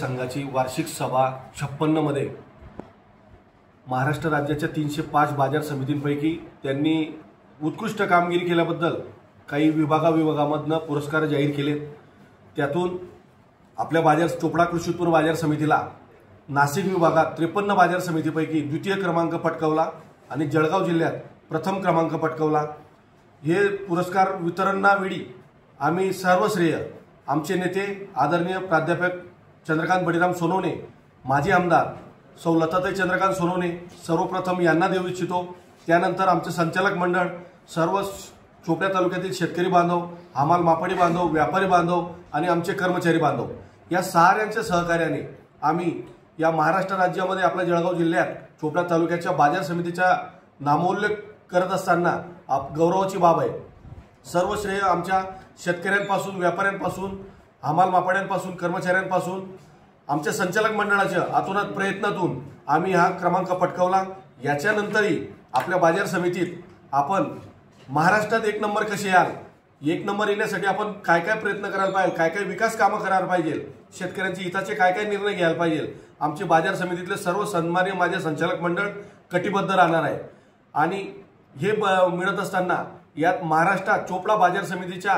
संघाची वार्षिक सभा 56 मध्ये महाराष्ट्र राज्याच्या 305 बाजार समितींपैकी त्यांनी उत्कृष्ट कामगिरी केल्याबद्दल काही विभागामधनं पुरस्कार जाहीर केले। त्यातून आपल्या बाजार चोपडा कृषी उत्पन्न बाजार समितीला नाशिक विभागात 53 बाजार समितीपैकी द्वितीय क्रमांक पटकावला आणि जळगाव जिल्ह्यात प्रथम क्रमांक पटकावला। हे पुरस्कार वितरणावेळी आम्ही सर्व श्रेय आमचे नेते आदरणीय प्राध्यापक चंद्रकांत बळीराम सोनवणे, माजी आमदार सौ लताताई चंद्रकांत सोनवणे सर्वप्रथम यांना देऊ इच्छितो। त्यानंतर आमचे संचालक मंडळ, सर्व चोपडा तालुक्यातील शेतकरी बांधव, हमाल मापडी बांधव, व्यापारी बांधव आणि आमचे कर्मचारी बांधव या साऱ्यांच्या सहकार्याने आम्ही या महाराष्ट्र राज्यामध्ये आपल्या जळगाव जिल्ह्यात चोपडा तालुक्याच्या बाजार समितीचा नामोल्लेख करत असताना गौरवाची बाब आहे। सर्व श्रेय आमच्या शेतकऱ्यांपासून, व्यापाऱ्यांपासून, हमाल मापड्यांपासून, कर्मचाऱ्यांपासून, आमच्या संचालक मंडळाच्या अतोनात प्रयत्नातून आम्ही हा क्रमांक पटकावला। याच्यानंतरही आपल्या बाजार समितीत आपण महाराष्ट्रात 1 नंबर कसे याल, 1 नंबर येण्यासाठी आपण काय काय प्रयत्न करायला पाहिजे, काय काय विकास कामं करायला पाहिजे, शेतकऱ्यांच्या हिताचे काय काय निर्णय घ्यायला पाहिजे, आमचे बाजार समितीतले सर्व सन्माननीय माझे संचालक मंडळ कटिबद्ध राहणार आहे। आणि हे मिळत असताना यात महाराष्ट्रात चोपडा बाजार समितीच्या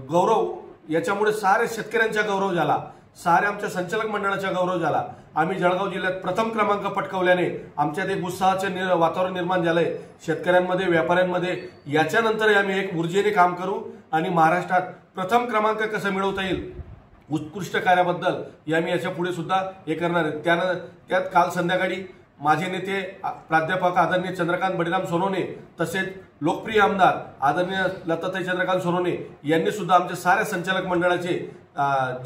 गौरव, याच्यामुळे सारे शेतकऱ्यांचा गौरव झाला, सारे आमच्या संचालक मंडळाचा गौरव झाला। आम्ही जळगाव जिल्ह्यात प्रथम क्रमांक पटकावल्याने आमच्यात एक उत्साहाचे वातावरण निर्माण झालंय शेतकऱ्यांमध्ये, व्यापाऱ्यांमध्ये। याच्यानंतर आम्ही एक ऊर्जेने काम करू आणि महाराष्ट्रात प्रथम क्रमांक कसं मिळवता येईल उत्कृष्ट कार्याबद्दल आम्ही याच्या पुढे सुद्धा हे करणार आहे। त्यात काल संध्याकाळी माझे नेते प्राध्यापक आदरणीय चंद्रकांत बळीराम सोनवणे तसेच लोकप्रिय आमदार आदरणीय लताताई चंद्रकांत सोनवणे यांनी सुद्धा आमच्या साऱ्या संचालक मंडळाचे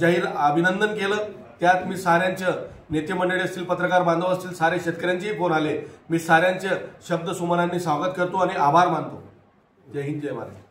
जाहीर अभिनंदन केलं। त्यात मी साऱ्यांचे नेते मंडळी असतील, पत्रकार बांधव असतील, सारे शेतकऱ्यांचेही फोन आले। मी साऱ्यांचे शब्द सुमनांनी स्वागत करतो आणि आभार मानतो। जय हिंद, जय महाराष्ट्र।